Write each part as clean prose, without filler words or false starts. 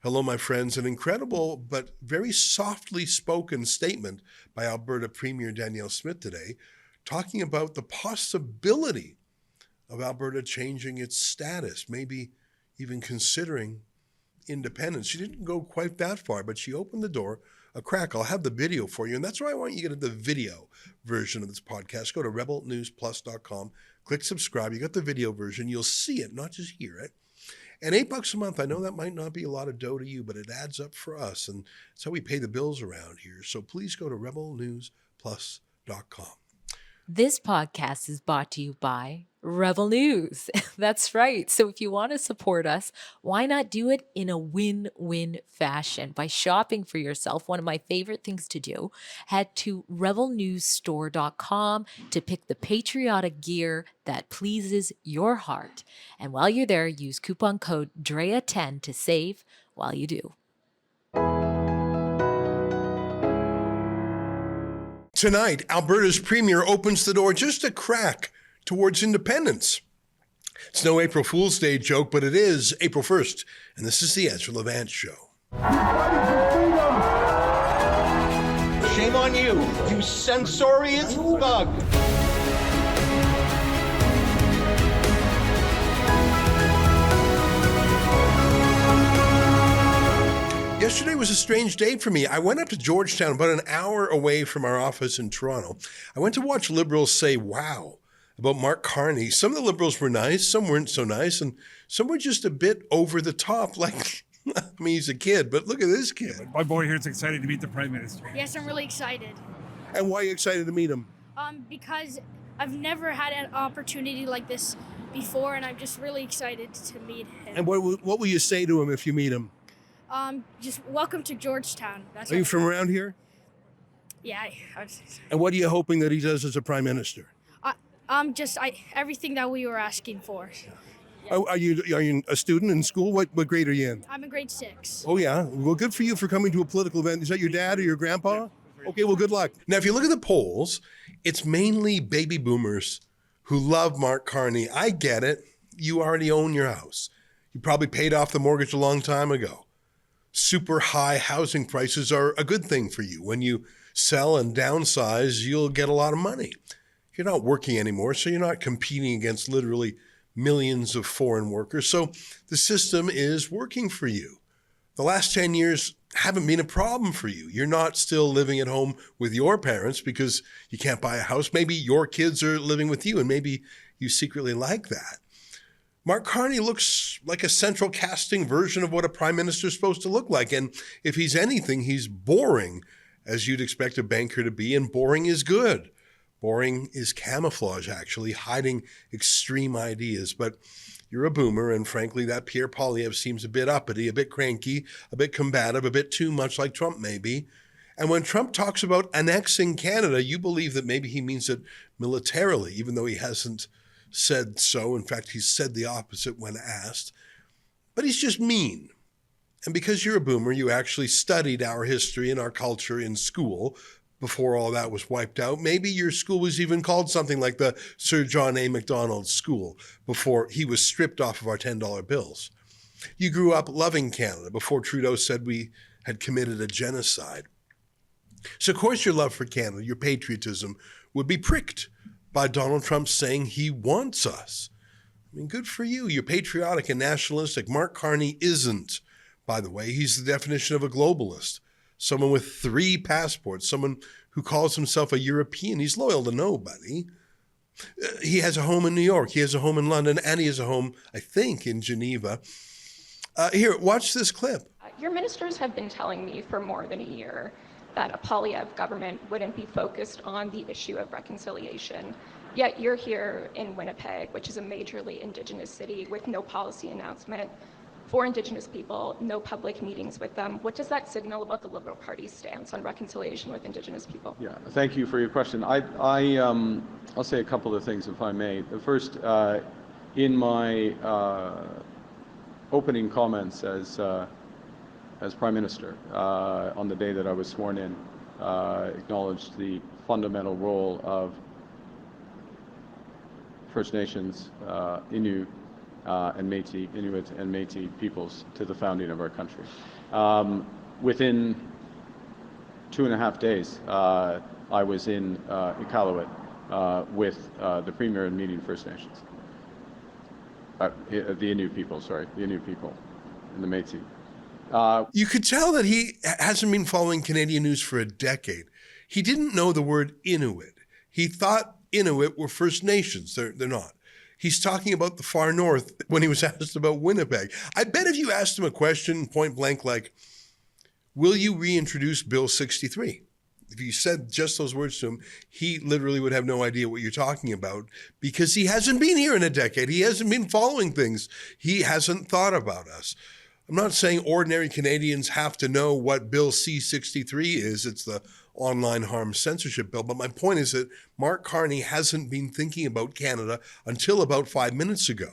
Hello, my friends. An incredible but very softly spoken statement by Alberta Premier Danielle Smith today, talking about the possibility of Alberta changing its status, maybe even considering independence. She didn't go quite that far, but she opened the door a crack. I'll have the video for you, and that's why I want you to get the video version of this podcast. Go to rebelnewsplus.com, click subscribe. You got the video version. You'll see it, not just hear it. And $8 a month, I know that might not be a lot of dough to you, but it adds up for us, and it's how we pay the bills around here. So please go to rebelnewsplus.com. This podcast is brought to you by Rebel News. That's right. So if you want to support us, why not do it in a win-win fashion by shopping for yourself? One of my favorite things to do. Head to rebelnewsstore.com to pick the patriotic gear that pleases your heart. And while you're there, use coupon code DREA10 to save while you do. Tonight, Alberta's premier opens the door just a crack towards independence. It's no April Fool's Day joke, but it is April 1st, and this is the Ezra Levant Show. Shame on you, you censorious thug. Yesterday was a strange day for me. I went up to Georgetown, about an hour away from our office in Toronto. I went to watch Liberals say, wow, about Mark Carney. Some of the Liberals were nice, some weren't so nice, and some were just a bit over the top, like, I mean, he's a kid, but look at this kid. My boy here is excited to meet the Prime Minister. Yes, I'm really excited. And why are you excited to meet him? Because I've never had an opportunity like this before, and I'm just really excited to meet him. And what will you say to him if you meet him? Just welcome to Georgetown. Are you from around here? Yeah. And what are you hoping that he does as a Prime Minister? Everything that we were asking for. Yeah. Are you a student in school? What grade are you in? I'm in grade 6. Oh, yeah. Well, good for you for coming to a political event. Is that your dad or your grandpa? Okay, well, good luck. Now, if you look at the polls, it's mainly baby boomers who love Mark Carney. I get it. You already own your house. You probably paid off the mortgage a long time ago. Super high housing prices are a good thing for you. When you sell and downsize, you'll get a lot of money. You're not working anymore, so you're not competing against literally millions of foreign workers. So the system is working for you. The last 10 years haven't been a problem for you. You're not still living at home with your parents because you can't buy a house. Maybe your kids are living with you, and maybe you secretly like that. Mark Carney looks like a central casting version of what a prime minister is supposed to look like. And if he's anything, he's boring, as you'd expect a banker to be, and boring is good. Boring is camouflage, actually, hiding extreme ideas. But you're a boomer, and frankly, that Pierre Poilievre seems a bit uppity, a bit cranky, a bit combative, a bit too much like Trump, maybe. And when Trump talks about annexing Canada, you believe that maybe he means it militarily, even though he hasn't said so. In fact, he's said the opposite when asked. But he's just mean. And because you're a boomer, you actually studied our history and our culture in school before all that was wiped out. Maybe your school was even called something like the Sir John A. Macdonald School before he was stripped off of our $10 bills. You grew up loving Canada before Trudeau said we had committed a genocide. So of course your love for Canada, your patriotism, would be pricked by Donald Trump saying he wants us. I mean, good for you. You're patriotic and nationalistic. Mark Carney isn't, by the way. He's the definition of a globalist. Someone with 3 passports, someone who calls himself a European. He's loyal to nobody. He has a home in New York. He has a home in London, and he has a home, I think, in Geneva. Here, watch this clip. Your ministers have been telling me for more than a year that a Poilievre government wouldn't be focused on the issue of reconciliation. Yet you're here in Winnipeg, which is a majorly Indigenous city, with no policy announcement for Indigenous people, no public meetings with them. What does that signal about the Liberal Party's stance on reconciliation with Indigenous people? Yeah, thank you for your question. I'll say a couple of things, if I may. The first, in my opening comments as Prime Minister on the day that I was sworn in, acknowledged the fundamental role of First Nations, Inuit, and Métis, Inuit and Métis peoples to the founding of our country. Within 2.5 days, I was in Iqaluit with the Premier and meeting First Nations. The Inuit people, the Inuit people and the Métis. You could tell that he hasn't been following Canadian news for a decade. He didn't know the word Inuit. He thought Inuit were First Nations. They're not. He's talking about the far north when he was asked about Winnipeg. I bet if you asked him a question point blank like, will you reintroduce Bill 63? If you said just those words to him, he literally would have no idea what you're talking about because he hasn't been here in a decade. He hasn't been following things. He hasn't thought about us. I'm not saying ordinary Canadians have to know what Bill C-63 is. It's the online harm censorship bill. But my point is that Mark Carney hasn't been thinking about Canada until about 5 minutes ago.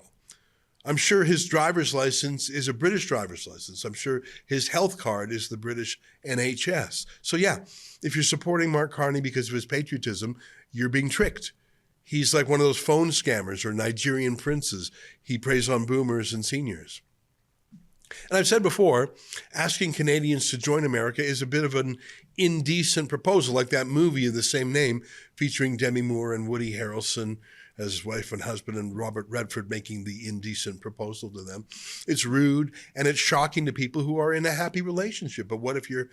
I'm sure his driver's license is a British driver's license. I'm sure his health card is the British NHS. So yeah, if you're supporting Mark Carney because of his patriotism, you're being tricked. He's like one of those phone scammers or Nigerian princes. He preys on boomers and seniors. And I've said before, asking Canadians to join America is a bit of an indecent proposal, like that movie of the same name featuring Demi Moore and Woody Harrelson as his wife and husband and Robert Redford making the indecent proposal to them. It's rude and it's shocking to people who are in a happy relationship. But what if you're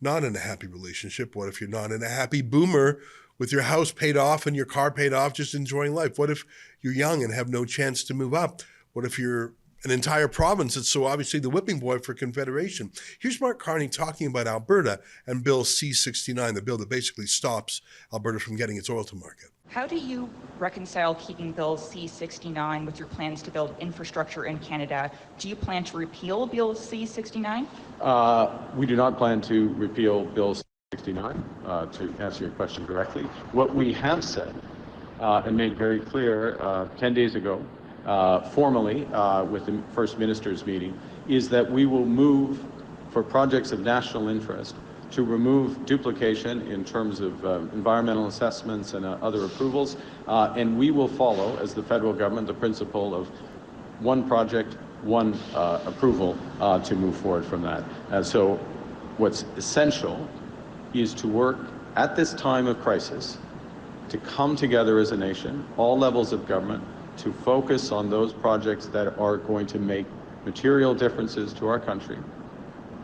not in a happy relationship? What if you're not in a happy boomer with your house paid off and your car paid off, just enjoying life? What if you're young and have no chance to move up? What if you're an entire province that's so obviously the whipping boy for Confederation? Here's Mark Carney talking about Alberta and Bill C-69, the bill that basically stops Alberta from getting its oil to market. How do you reconcile keeping Bill C-69 with your plans to build infrastructure in Canada? Do you plan to repeal Bill C-69? We do not plan to repeal Bill C-69, to answer your question directly. What we have said and made very clear 10 days ago, formally with the First Minister's meeting, is that we will move for projects of national interest to remove duplication in terms of environmental assessments and other approvals, and we will follow, as the federal government, the principle of one project, one approval to move forward from that. And so what's essential is to work at this time of crisis to come together as a nation, all levels of government, to focus on those projects that are going to make material differences to our country,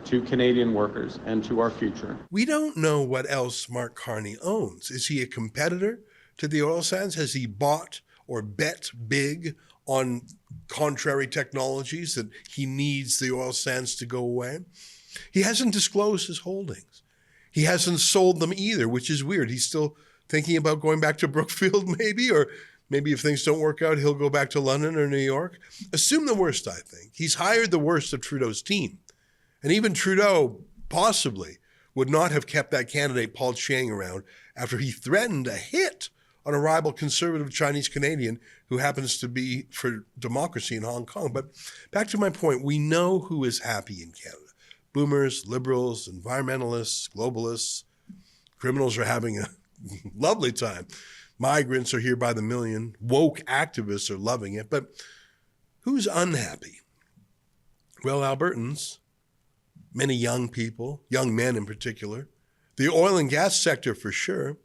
to Canadian workers, and to our future. We don't know what else Mark Carney owns. Is he a competitor to the oil sands? Has he bought or bet big on contrary technologies that he needs the oil sands to go away? He hasn't disclosed his holdings. He hasn't sold them either, which is weird. He's still thinking about going back to Brookfield maybe, or maybe if things don't work out, he'll go back to London or New York. Assume the worst, I think. He's hired the worst of Trudeau's team. And even Trudeau possibly would not have kept that candidate Paul Chiang around after he threatened a hit on a rival conservative Chinese Canadian who happens to be for democracy in Hong Kong. But back to my point, we know who is happy in Canada. Boomers, liberals, environmentalists, globalists, criminals are having a lovely time. Migrants are here by the million. Woke activists are loving it. But who's unhappy? Well, Albertans, many young people, young men in particular, the oil and gas sector for sure.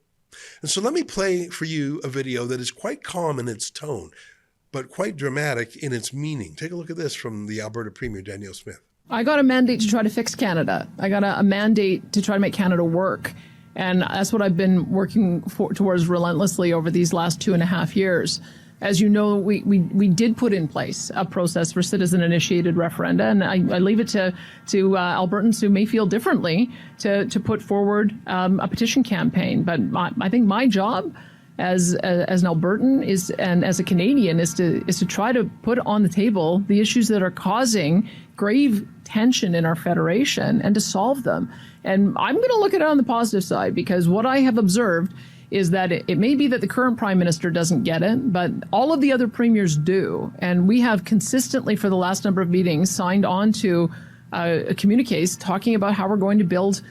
And so let me play for you a video that is quite calm in its tone, but quite dramatic in its meaning. Take a look at this from the Alberta Premier, Danielle Smith. I got a mandate to try to fix Canada. I got a mandate to try to make Canada work. And that's what I've been working towards relentlessly over these last 2.5 years. As you know, we did put in place a process for citizen-initiated referenda, and I leave it to Albertans who may feel differently to put forward a petition campaign. But I think my job as an Albertan and as a Canadian is to try to put on the table the issues that are causing grave tension in our federation and to solve them. And I'm going to look at it on the positive side, because what I have observed is that it may be that the current prime minister doesn't get it, but all of the other premiers do. And we have consistently, for the last number of meetings, signed on to communiques talking about how we're going to build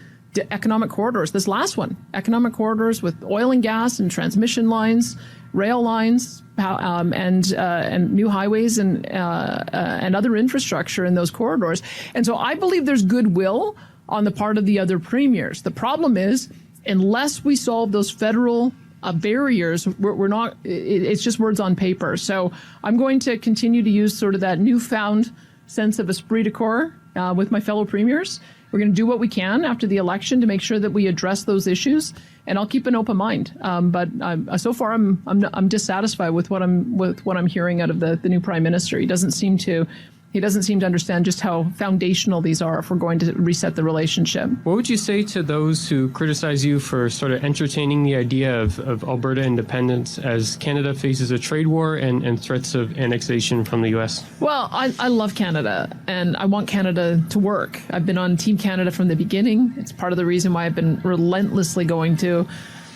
economic corridors. This last one, economic corridors with oil and gas and transmission lines, rail lines, and new highways and other infrastructure in those corridors. And so I believe there's goodwill on the part of the other premiers. The problem is, unless we solve those federal barriers, we're not, it's just words on paper. So I'm going to continue to use sort of that newfound sense of esprit de corps with my fellow premiers. We're going to do what we can after the election to make sure that we address those issues, and I'll keep an open mind. But so far, I'm dissatisfied with what I'm hearing out of the new prime minister. He doesn't seem to understand just how foundational these are if we're going to reset the relationship. What would you say to those who criticize you for sort of entertaining the idea of Alberta independence as Canada faces a trade war and threats of annexation from the U.S.? Well, I love Canada, and I want Canada to work. I've been on Team Canada from the beginning. It's part of the reason why I've been relentlessly going to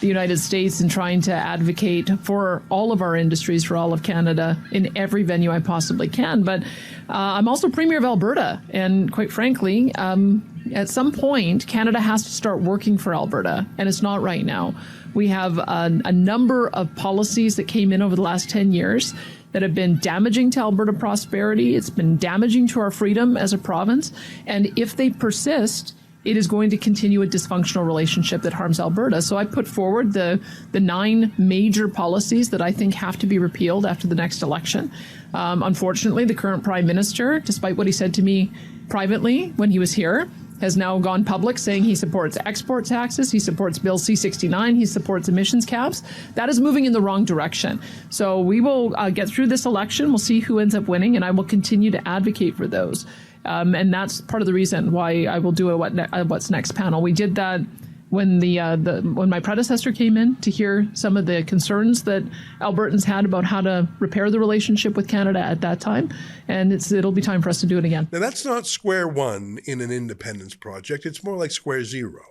the United States and trying to advocate for all of our industries, for all of Canada, in every venue I possibly can. But I'm also Premier of Alberta, and quite frankly, at some point, Canada has to start working for Alberta, and it's not right now. We have a number of policies that came in over the last 10 years that have been damaging to Alberta prosperity. It's been damaging to our freedom as a province, and if they persist, it is going to continue a dysfunctional relationship that harms Alberta. So I put forward the 9 major policies that I think have to be repealed after the next election. Unfortunately, the current prime minister, despite what he said to me privately when he was here, has now gone public saying he supports export taxes, he supports Bill C-69, he supports emissions caps. That is moving in the wrong direction. So we will get through this election. We'll see who ends up winning, and I will continue to advocate for those. And that's part of the reason why I will do a What's Next panel. We did that when when my predecessor came in to hear some of the concerns that Albertans had about how to repair the relationship with Canada at that time. And it'll be time for us to do it again. Now, that's not square one in an independence project. It's more like square zero.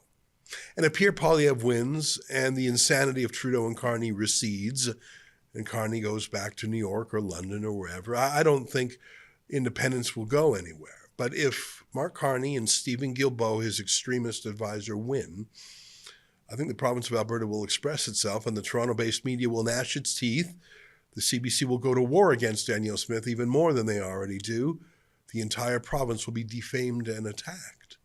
And if Pierre Poilievre wins and the insanity of Trudeau and Carney recedes, and Carney goes back to New York or London or wherever, I don't think independence will go anywhere. But if Mark Carney and Stephen Guilbeault, his extremist advisor, win, I think the province of Alberta will express itself and the Toronto-based media will gnash its teeth. The CBC will go to war against Danielle Smith even more than they already do. The entire province will be defamed and attacked.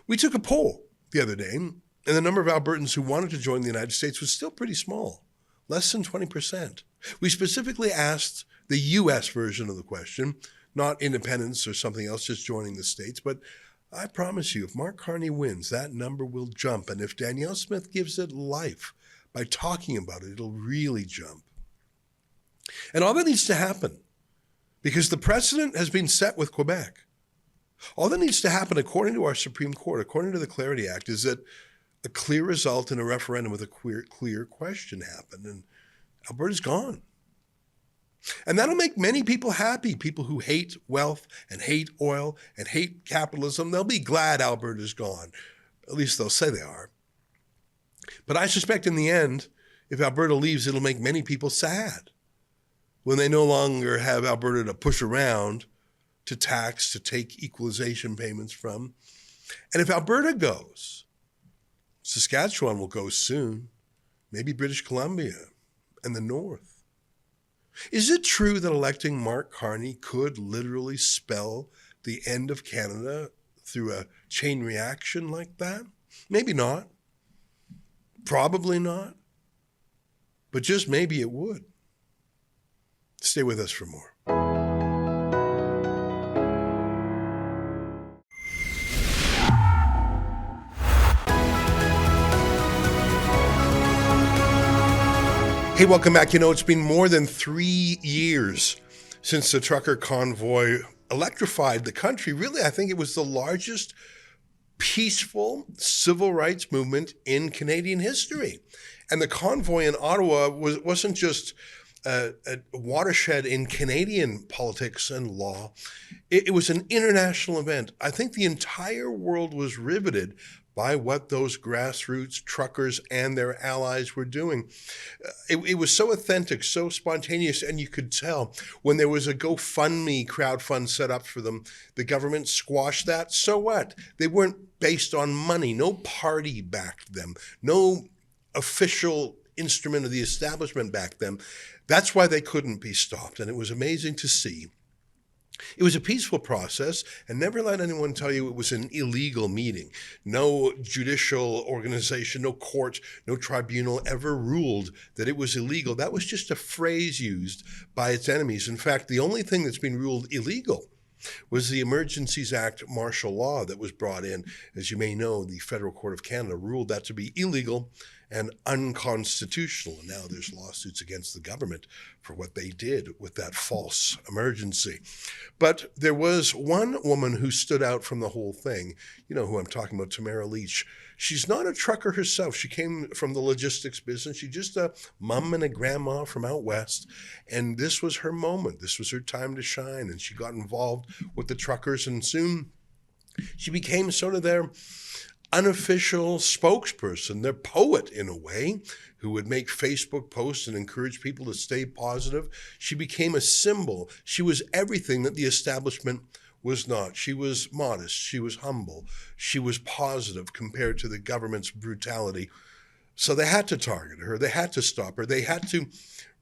We took a poll the other day, and the number of Albertans who wanted to join the United States was still pretty small, less than 20%. We specifically asked the U.S. version of the question, not independence or something else, just joining the states. But I promise you, if Mark Carney wins, that number will jump. And if Danielle Smith gives it life by talking about it, it'll really jump. And all that needs to happen, because the precedent has been set with Quebec. All that needs to happen, according to our Supreme Court, according to the Clarity Act, is that a clear result in a referendum with a clear question happened. And Alberta's gone. And that'll make many people happy, people who hate wealth and hate oil and hate capitalism. They'll be glad Alberta's gone. At least they'll say they are. But I suspect in the end, if Alberta leaves, it'll make many people sad when they no longer have Alberta to push around, to tax, to take equalization payments from. And if Alberta goes, Saskatchewan will go soon, maybe British Columbia and the North. Is it true that electing Mark Carney could literally spell the end of Canada through a chain reaction like that? Maybe not. Probably not. But just maybe it would. Stay with us for more. Hey, welcome back. You know, it's been more than 3 years since the trucker convoy electrified the country. Really, I think it was the largest peaceful civil rights movement in Canadian history. And the convoy in Ottawa wasn't just a watershed in Canadian politics and law. It was an international event. I think the entire world was riveted by what those grassroots truckers and their allies were doing. It was so authentic, so spontaneous, and you could tell when there was a GoFundMe crowdfund set up for them, the government squashed that. So what? They weren't based on money. No party backed them. No official instrument of the establishment backed them. That's why they couldn't be stopped, and it was amazing to see. It was a peaceful process, and never let anyone tell you it was an illegal meeting. No judicial organization, no court, no tribunal ever ruled that it was illegal. That was just a phrase used by its enemies. In fact, the only thing that's been ruled illegal was the Emergencies Act martial law that was brought in. As you may know, the Federal Court of Canada ruled that to be illegal and unconstitutional. And now there's lawsuits against the government for what they did with that false emergency. But there was one woman who stood out from the whole thing. You know who I'm talking about, Tamara Lich. She's not a trucker herself. She came from the logistics business. She's just a mom and a grandma from out west. And this was her moment. This was her time to shine. And she got involved with the truckers, and soon she became sort of their unofficial spokesperson, their poet in a way, who would make Facebook posts and encourage people to stay positive. She became a symbol. She was everything that the establishment was not. She was modest. She was humble. She was positive compared to the government's brutality. So they had to target her. They had to stop her. They had to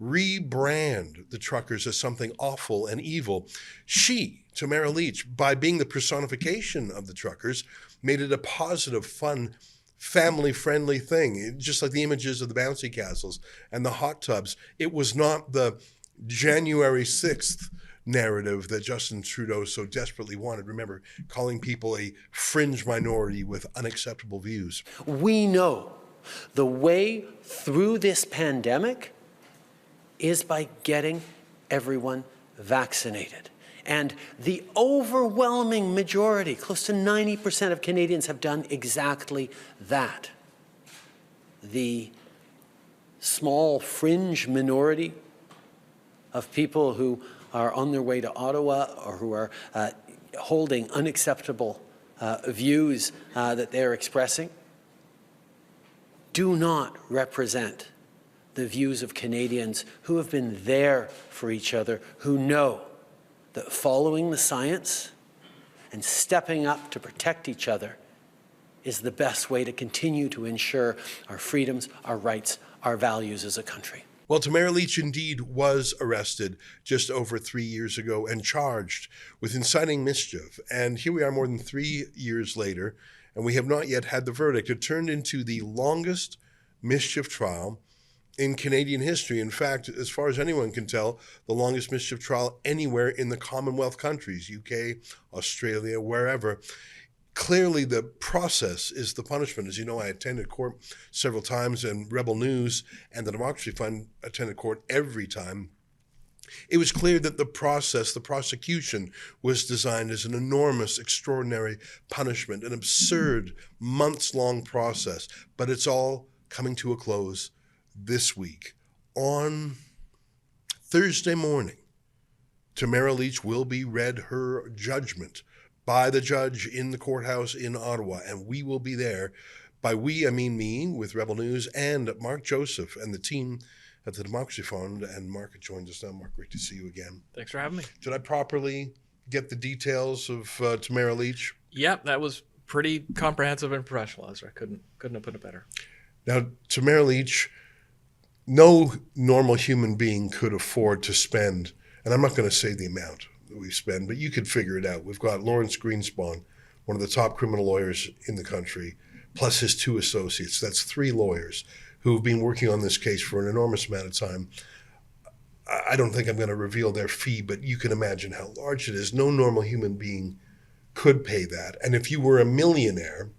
rebrand the truckers as something awful and evil. She, Tamara Lich, by being the personification of the truckers, made it a positive, fun, family-friendly thing. Just like the images of the bouncy castles and the hot tubs. It was not the January 6th narrative that Justin Trudeau so desperately wanted. Remember, calling people a fringe minority with unacceptable views. We know the way through this pandemic is by getting everyone vaccinated. And the overwhelming majority, close to 90% of Canadians, have done exactly that. The small fringe minority of people who are on their way to Ottawa or who are holding unacceptable views that they're expressing do not represent the views of Canadians who have been there for each other, who know that following the science and stepping up to protect each other is the best way to continue to ensure our freedoms, our rights, our values as a country. Well, Tamara Lich indeed was arrested just over 3 years ago and charged with inciting mischief. And here we are more than 3 years later, and we have not yet had the verdict. It turned into the longest mischief trial in Canadian history. In fact, as far as anyone can tell, the longest mischief trial anywhere in the Commonwealth countries, UK, Australia, wherever. Clearly, the process is the punishment. As you know, I attended court several times, and Rebel News and the Democracy Fund attended court every time. It was clear that the process, the prosecution, was designed as an enormous, extraordinary punishment, an absurd, months-long process. But it's all coming to a close this week. On Thursday morning, Tamara Lich will be read her judgment by the judge in the courthouse in Ottawa, and we will be there. By we, I mean me, with Rebel News, and Mark Joseph and the team at the Democracy Fund. And Mark joins us now. Mark, great to see you again. Thanks for having me. Did I properly get the details of Tamara Lich? Yep, that was pretty comprehensive and professional, Ezra. Couldn't have put it better. Now, Tamara Lich, no normal human being could afford to spend, and I'm not going to say the amount that we spend, but you could figure it out. We've got Lawrence Greenspan, one of the top criminal lawyers in the country, plus his 2 associates. That's 3 lawyers who have been working on this case for an enormous amount of time. I don't think I'm going to reveal their fee, but you can imagine how large it is. No normal human being could pay that. And if you were a millionaire,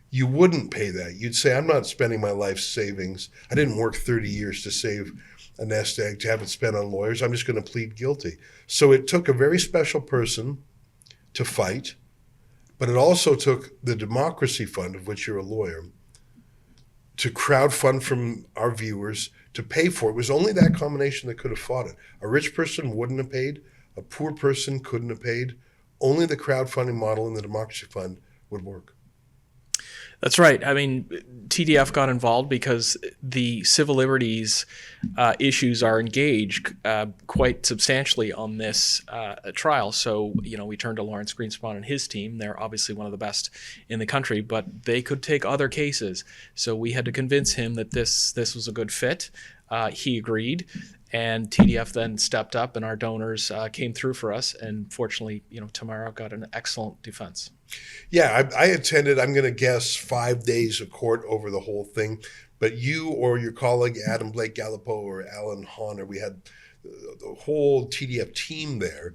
you wouldn't pay that. You'd say, I'm not spending my life savings. I didn't work 30 years to save a nest egg to have it spent on lawyers. I'm just going to plead guilty. So it took a very special person to fight, but it also took the Democracy Fund, of which you're a lawyer, to crowdfund from our viewers to pay for it. It was only that combination that could have fought it. A rich person wouldn't have paid. A poor person couldn't have paid. Only the crowdfunding model and the Democracy Fund would work. That's right. I mean, TDF got involved because the civil liberties issues are engaged quite substantially on this trial. So, we turned to Lawrence Greenspan and his team. They're obviously one of the best in the country, but they could take other cases. So we had to convince him that this was a good fit. He agreed. And TDF then stepped up, and our donors came through for us. And fortunately, Tamara got an excellent defense. Yeah, I attended, I'm going to guess, 5 days of court over the whole thing. But you or your colleague, Adam Blake Gallipo or Alan Honner, we had the whole TDF team there.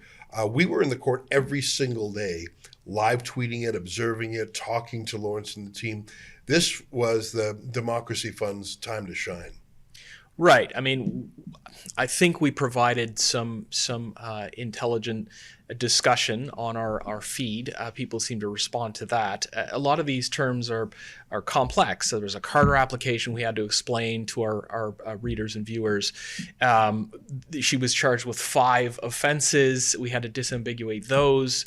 We were in the court every single day, live tweeting it, observing it, talking to Lawrence and the team. This was the Democracy Fund's time to shine. Right. I mean, I think we provided some intelligent discussion on our feed. People seem to respond to that. A lot of these terms are complex. So there's a Carter application we had to explain to our readers and viewers. She was charged with 5 offenses. We had to disambiguate those.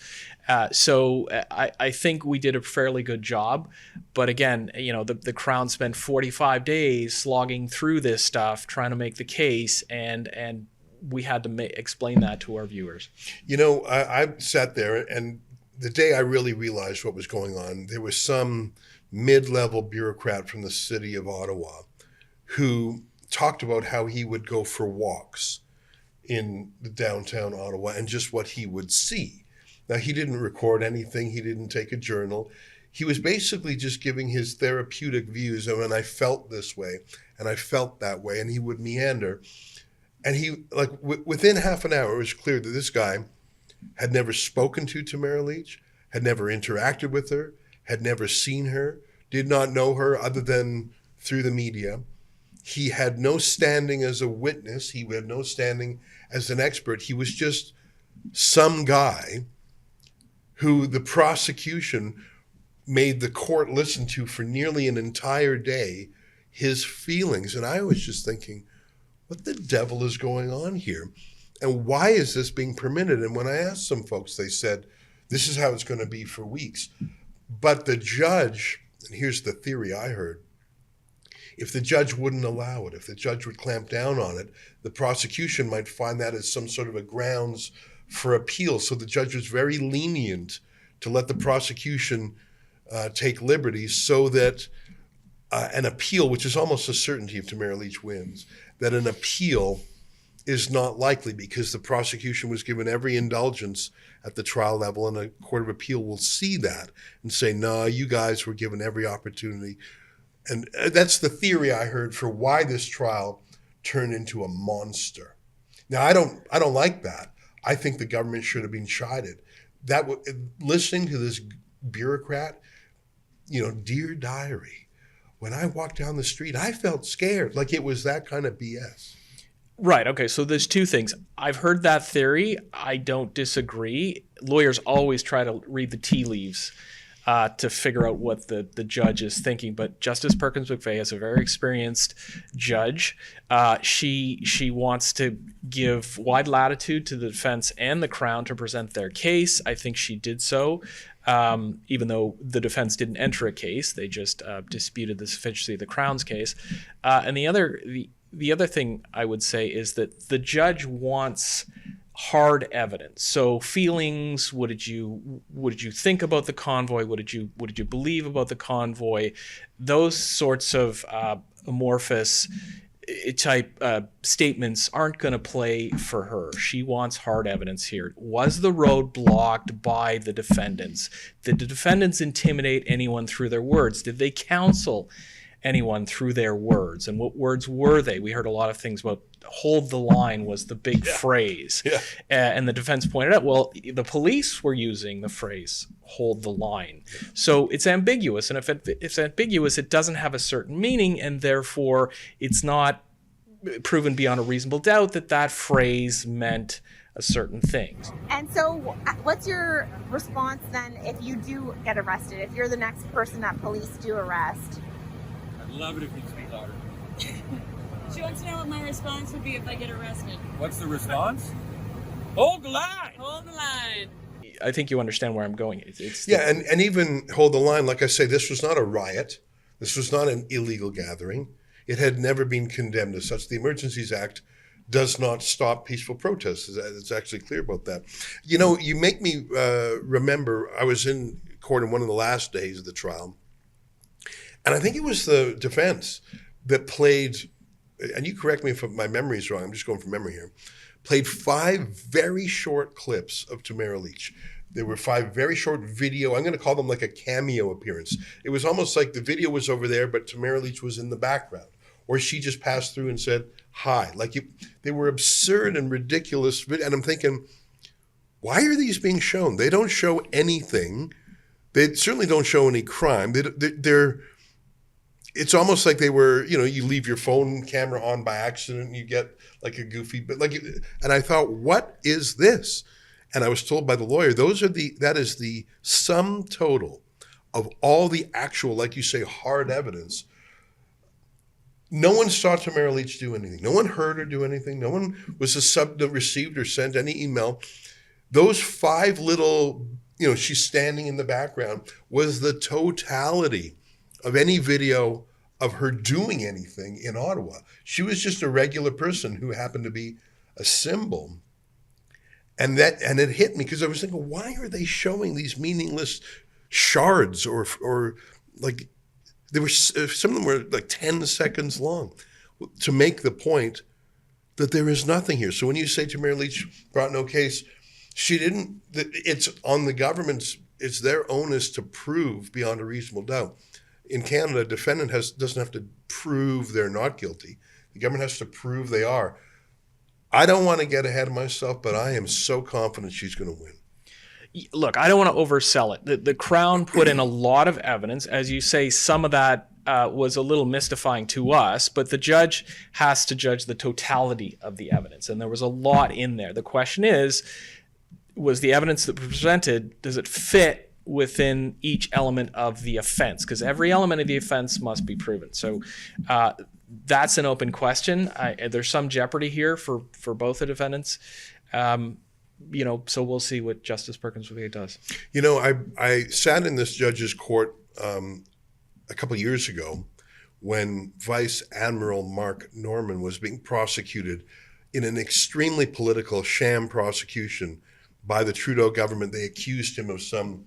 So I think we did a fairly good job. But again, the Crown spent 45 days slogging through this stuff, trying to make the case, and we had to explain that to our viewers. I sat there, and the day I really realized what was going on, there was some mid-level bureaucrat from the city of Ottawa who talked about how he would go for walks in the downtown Ottawa and just what he would see. Now, he didn't record anything. He didn't take a journal. He was basically just giving his therapeutic views of, and I felt this way, and I felt that way, and he would meander. And he, within half an hour, it was clear that this guy had never spoken to Tamara Lich, had never interacted with her, had never seen her, did not know her other than through the media. He had no standing as a witness. He had no standing as an expert. He was just some guy who the prosecution made the court listen to for nearly an entire day, his feelings. And I was just thinking, what the devil is going on here? And why is this being permitted? And when I asked some folks, they said, this is how it's going to be for weeks. But the judge, and here's the theory I heard, if the judge wouldn't allow it, if the judge would clamp down on it, the prosecution might find that as some sort of a grounds for appeal. So the judge was very lenient to let the prosecution take liberties so that an appeal, which is almost a certainty if Tamara Lich wins, that an appeal is not likely because the prosecution was given every indulgence at the trial level, and a court of appeal will see that and say, no, you guys were given every opportunity. And that's the theory I heard for why this trial turned into a monster. Now, I don't like that. I think the government should have been chided. Listening to this bureaucrat, dear diary, when I walked down the street, I felt scared, like it was that kind of BS. Right. Okay. So there's 2 things. I've heard that theory. I don't disagree. Lawyers always try to read the tea leaves to figure out what the judge is thinking. But Justice Perkins McVeigh is a very experienced judge. She wants to give wide latitude to the defense and the Crown to present their case. I think she did so, even though the defense didn't enter a case. They just disputed the sufficiency of the Crown's case. And the other thing I would say is that the judge wants hard evidence. So feelings, what did you think about the convoy? What did you believe about the convoy? Those sorts of amorphous type statements aren't going to play for her. She wants hard evidence here. Was the road blocked by the defendants? Did the defendants intimidate anyone through their words? Did they counsel anyone through their words? And what words were they? We heard a lot of things about hold the line was the big phrase. Yeah. And the defense pointed out, well, the police were using the phrase hold the line. So it's ambiguous. And if it's ambiguous, it doesn't have a certain meaning, and therefore it's not proven beyond a reasonable doubt that phrase meant a certain thing. And so what's your response then if you do get arrested, if you're the next person that police do arrest? I'd love it if you'd speak louder. She wants to know what my response would be if I get arrested. What's the response? Hold the line! Hold the line. I think you understand where I'm going. Yeah, and even hold the line. Like I say, this was not a riot. This was not an illegal gathering. It had never been condemned as such. The Emergencies Act does not stop peaceful protests. It's actually clear about that. You know, you make me remember, I was in court in one of the last days of the trial, and I think it was the defense that played, and you correct me if my memory is wrong, I'm just going from memory here, played 5 very short clips of Tamara Lich. There were 5 very short video, I'm going to call them like a cameo appearance. It was almost like the video was over there, but Tamara Lich was in the background. Or she just passed through and said, hi. They were absurd and ridiculous. And I'm thinking, why are these being shown? They don't show anything. They certainly don't show any crime. It's almost like they were, you know, you leave your phone camera on by accident and you get like a goofy, and I thought, what is this? And I was told by the lawyer, that is the sum total of all the actual, like you say, hard evidence. No one saw Tamara Lich do anything. No one heard her do anything. No one was received or sent any email. Those 5 little, you know, she's standing in the background was the totality of any video of her doing anything in Ottawa. She was just a regular person who happened to be a symbol. And it hit me because I was thinking, why are they showing these meaningless shards or like, some of them were like 10 seconds long to make the point that there is nothing here. So when you say Tamara Lich brought no case, she didn't, it's on the government's, it's their onus to prove beyond a reasonable doubt. In Canada, a defendant doesn't have to prove they're not guilty. The government has to prove they are. I don't want to get ahead of myself, but I am so confident she's going to win. Look, I don't want to oversell it. The Crown put in a lot of evidence. As you say, some of that was a little mystifying to us, but the judge has to judge the totality of the evidence, and there was a lot in there. The question is, was the evidence that was presented, does it fit within each element of the offense? Because every element of the offense must be proven. So that's an open question. There's some jeopardy here for both the defendants. You know, so we'll see what Justice Perkins does. You know, I sat in this judge's court a couple of years ago when Vice Admiral Mark Norman was being prosecuted in an extremely political sham prosecution by the Trudeau government. They accused him of some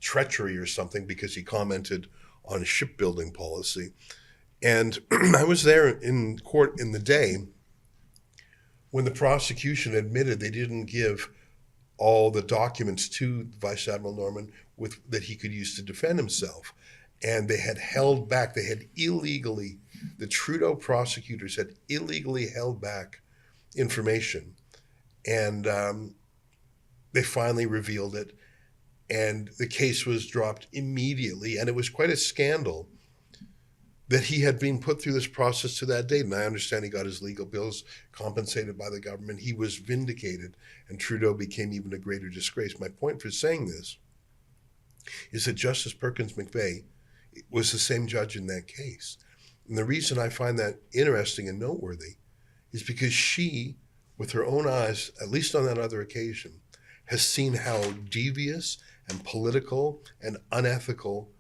treachery or something because he commented on shipbuilding policy. And I was there in court in the day when the prosecution admitted they didn't give all the documents to Vice Admiral Norman that he could use to defend himself. And they had held back, the Trudeau prosecutors had illegally held back information. And they finally revealed it. And the case was dropped immediately. And it was quite a scandal that he had been put through this process to that date. And I understand he got his legal bills compensated by the government. He was vindicated, and Trudeau became even a greater disgrace. My point for saying this is that Justice Perkins McVeigh was the same judge in that case. And the reason I find that interesting and noteworthy is because she, with her own eyes, at least on that other occasion, has seen how devious and political and unethical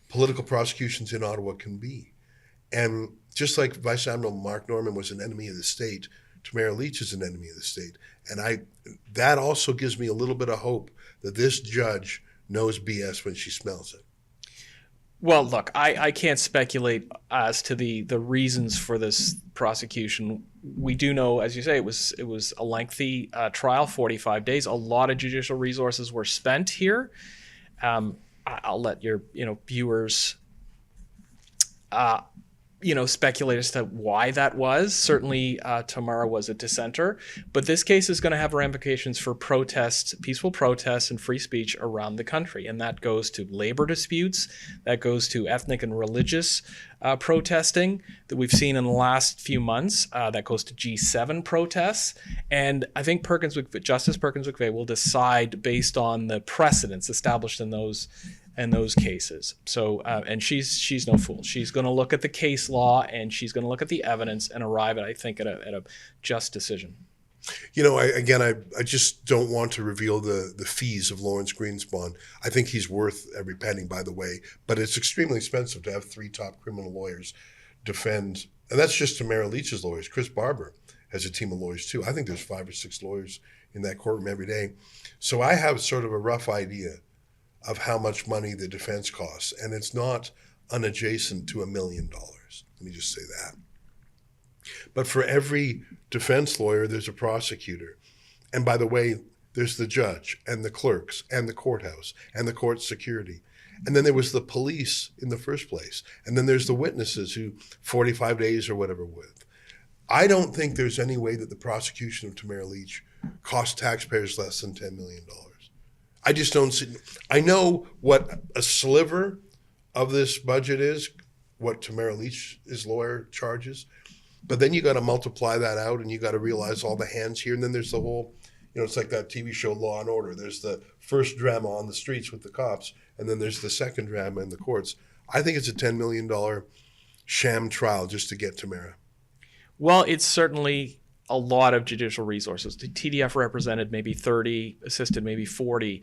political prosecutions in Ottawa can be. And just like Vice Admiral Mark Norman was an enemy of the state, Tamara Lich is an enemy of the state. And that also gives me a little bit of hope that this judge knows BS when she smells it. Well, look, I can't speculate as to the reasons for this prosecution. We do know, as you say, it was a lengthy trial, 45 days. A lot of judicial resources were spent here. I'll let your viewers speculate as to why that was. Certainly, Tamara was a dissenter, but this case is going to have ramifications for protests, peaceful protests, and free speech around the country, and that goes to labor disputes, that goes to ethnic and religious protesting that we've seen in the last few months, that goes to G7 protests, and I think Justice Perkins McVeigh will decide based on the precedents established in those and those cases. So, and she's no fool. She's going to look at the case law, and she's going to look at the evidence and arrive at, I think, at a just decision. You know, I just don't want to reveal the fees of Lawrence Greenspan. I think he's worth every penny, by the way, but it's extremely expensive to have 3 top criminal lawyers defend, and that's just Tamara Lich's lawyers. Chris Barber has a team of lawyers too. I think there's 5 or 6 lawyers in that courtroom every day. So I have sort of a rough idea of how much money the defense costs, and it's not unadjacent to $1 million. Let me just say that. But for every defense lawyer, there's a prosecutor. And by the way, there's the judge and the clerks and the courthouse and the court security. And then there was the police in the first place. And then there's the witnesses who 45 days or whatever with. I don't think there's any way that the prosecution of Tamara Lich cost taxpayers less than $10 million. I just don't see. I know what a sliver of this budget is, what Tamara Lich's lawyer charges. But then you got to multiply that out, and you got to realize all the hands here. And then there's the whole, it's like that TV show Law and Order. There's the first drama on the streets with the cops, and then there's the second drama in the courts. I think it's a $10 million sham trial just to get Tamara. Well, it's certainly a lot of judicial resources. The TDF represented maybe 30, assisted maybe 40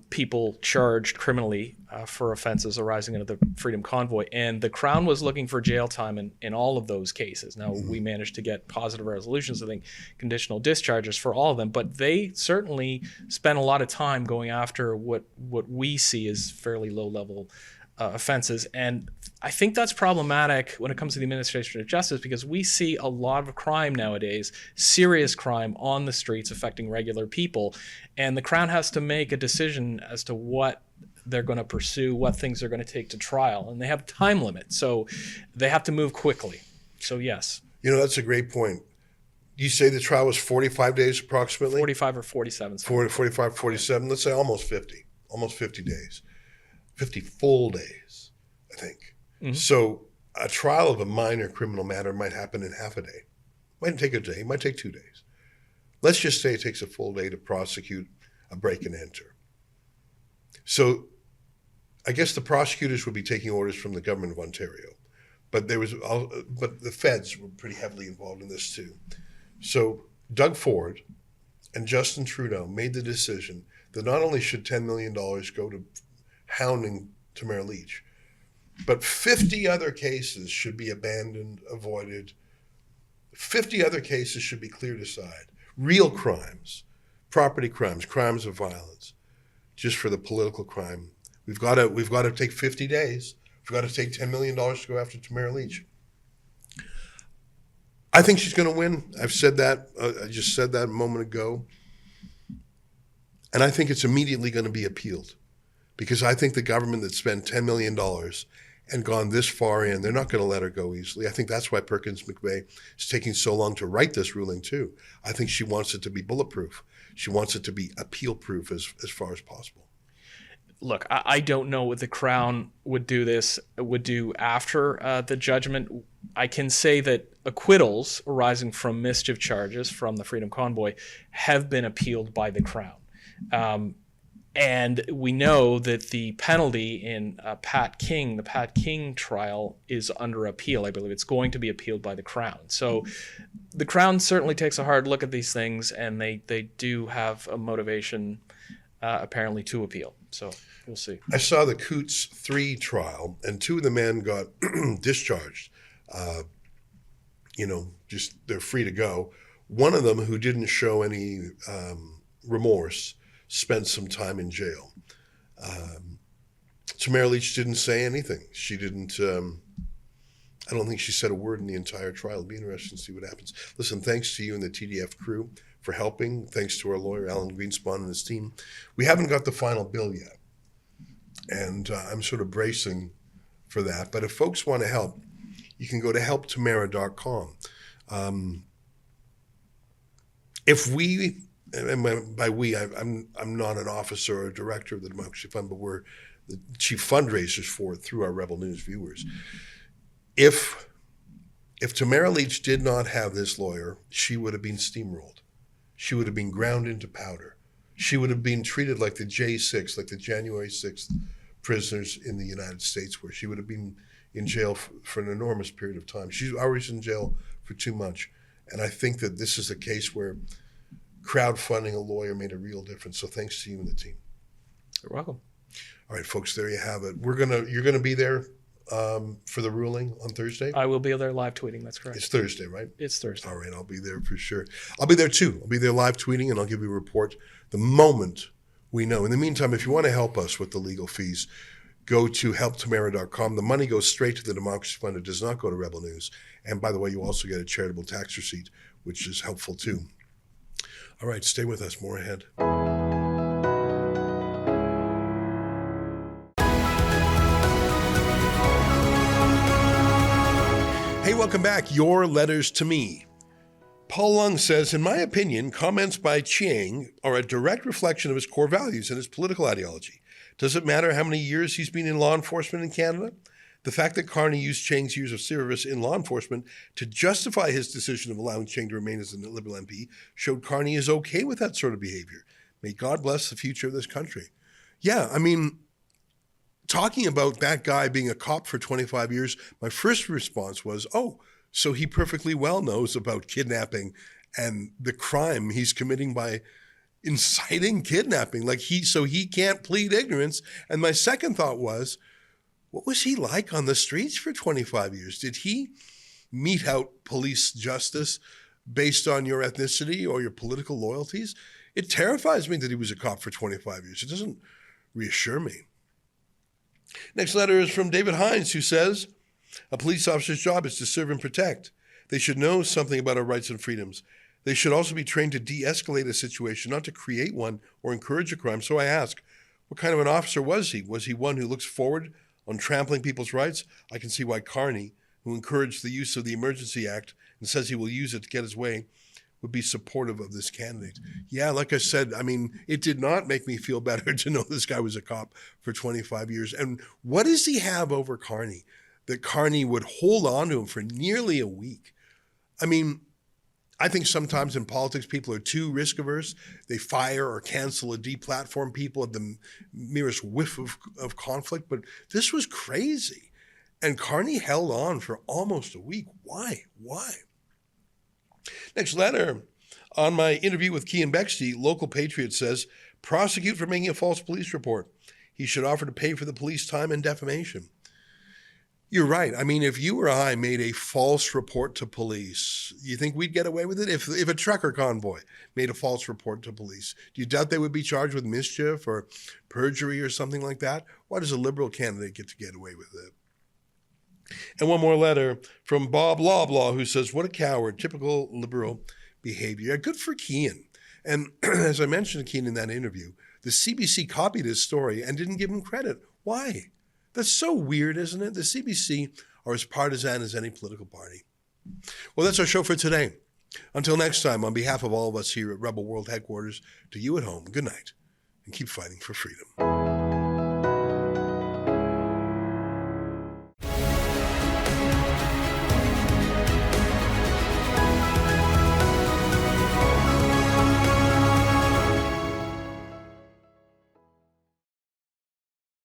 people charged criminally for offenses arising under the Freedom Convoy. And the Crown was looking for jail time in all of those cases. Now, we managed to get positive resolutions, I think conditional discharges for all of them, but they certainly spent a lot of time going after what we see as fairly low-level offenses. And I think that's problematic when it comes to the administration of justice, because we see a lot of crime nowadays, serious crime on the streets affecting regular people. And the Crown has to make a decision as to what they're going to pursue, what things they're going to take to trial. And they have time limits, so they have to move quickly. So yes. That's a great point. You say the trial was 45 days approximately? 45 or 47. 45, 47, let's say almost 50 days. 50 full days, I think. Mm-hmm. So a trial of a minor criminal matter might happen in half a day. Might take a day, might take 2 days. Let's just say it takes a full day to prosecute a break and enter. So I guess the prosecutors would be taking orders from the government of Ontario, but the feds were pretty heavily involved in this too. So Doug Ford and Justin Trudeau made the decision that not only should $10 million go to hounding Tamara Lich, but 50 other cases should be abandoned, avoided. 50 other cases should be cleared aside. Real crimes, property crimes, crimes of violence, just for the political crime. We've got to take 50 days. We've got to take $10 million to go after Tamara Lich. I think she's going to win. I've said that. I just said that a moment ago. And I think it's immediately going to be appealed, because I think the government that spent $10 million and gone this far in, they're not going to let her go easily. I think that's why Perkins McVeigh is taking so long to write this ruling too. I think she wants it to be bulletproof. She wants it to be appeal-proof as far as possible. Look, I don't know what the Crown would do after the judgment. I can say that acquittals arising from mischief charges from the Freedom Convoy have been appealed by the Crown. And we know that the penalty in the Pat King trial is under appeal. I believe it's going to be appealed by the Crown. So the Crown certainly takes a hard look at these things, and they do have a motivation apparently to appeal. So we'll see. I saw the Coots 3 trial, and 2 of the men got discharged. Just they're free to go. One of them, who didn't show any remorse, spent some time in jail. Tamara Lich didn't say anything. She didn't, I don't think she said a word in the entire trial. It'll be interesting to see what happens. Listen, thanks to you and the TDF crew for helping. Thanks to our lawyer, Alan Greenspan, and his team. We haven't got the final bill yet, and I'm sort of bracing for that. But if folks want to help, you can go to helptamara.com. If we, and by we, I'm not an officer or a director of the Democracy Fund, but we're the chief fundraisers for it through our Rebel News viewers. If Tamara Lich did not have this lawyer, she would have been steamrolled. She would have been ground into powder. She would have been treated like the J6, like the January 6th prisoners in the United States where she would have been in jail for an enormous period of time. She's always in jail for too much. And I think that this is a case where crowdfunding a lawyer made a real difference. So thanks to you and the team. You're welcome. All right, folks, there you have it. You're gonna be there for the ruling on Thursday? I will be there live tweeting. That's correct. It's Thursday, right? It's Thursday. All right, I'll be there for sure. I'll be there too. I'll be there live tweeting, and I'll give you a report the moment we know. In the meantime, if you want to help us with the legal fees, go to helptamara.com. The money goes straight to the Democracy Fund. It does not go to Rebel News. And by the way, you also get a charitable tax receipt, which is helpful too. All right, stay with us. More ahead. Hey, welcome back. Your letters to me. Paul Lung says, in my opinion, comments by Chiang are a direct reflection of his core values and his political ideology. Does it matter how many years he's been in law enforcement in Canada? The fact that Carney used Chiang's years of service in law enforcement to justify his decision of allowing Chiang to remain as a Liberal MP showed Carney is okay with that sort of behavior. May God bless the future of this country. Yeah, I mean, talking about that guy being a cop for 25 years, my first response was, oh, so he perfectly well knows about kidnapping and the crime he's committing by inciting kidnapping. So he can't plead ignorance. And my second thought was, what was he like on the streets for 25 years? Did he mete out police justice based on your ethnicity or your political loyalties? It terrifies me that he was a cop for 25 years. It doesn't reassure me. Next letter is from David Hines, who says, a police officer's job is to serve and protect. They should know something about our rights and freedoms. They should also be trained to de-escalate a situation, not to create one or encourage a crime. So I ask, what kind of an officer was he? Was he one who looks forward on trampling people's rights? I can see why Carney, who encouraged the use of the Emergency Act and says he will use it to get his way, would be supportive of this candidate. Yeah, like I said, I mean, it did not make me feel better to know this guy was a cop for 25 years. And what does he have over Carney that Carney would hold on to him for nearly a week? I mean, I think sometimes in politics, people are too risk averse. They fire or cancel or deplatform people at the merest whiff of conflict. But this was crazy. And Carney held on for almost a week. Why? Next letter. On my interview with Keean Bexty, local patriot says, prosecute for making a false police report. He should offer to pay for the police time and defamation. You're right. I mean, if you or I made a false report to police, you think we'd get away with it? If a trucker convoy made a false report to police, do you doubt they would be charged with mischief or perjury or something like that? Why does a Liberal candidate get away with it? And one more letter from Bob Loblaw, who says, what a coward, typical Liberal behavior. Yeah, good for Keean. And as I mentioned to Keean in that interview, the CBC copied his story and didn't give him credit. Why? That's so weird, isn't it? The CBC are as partisan as any political party. Well, that's our show for today. Until next time, on behalf of all of us here at Rebel World Headquarters, to you at home, good night, and keep fighting for freedom.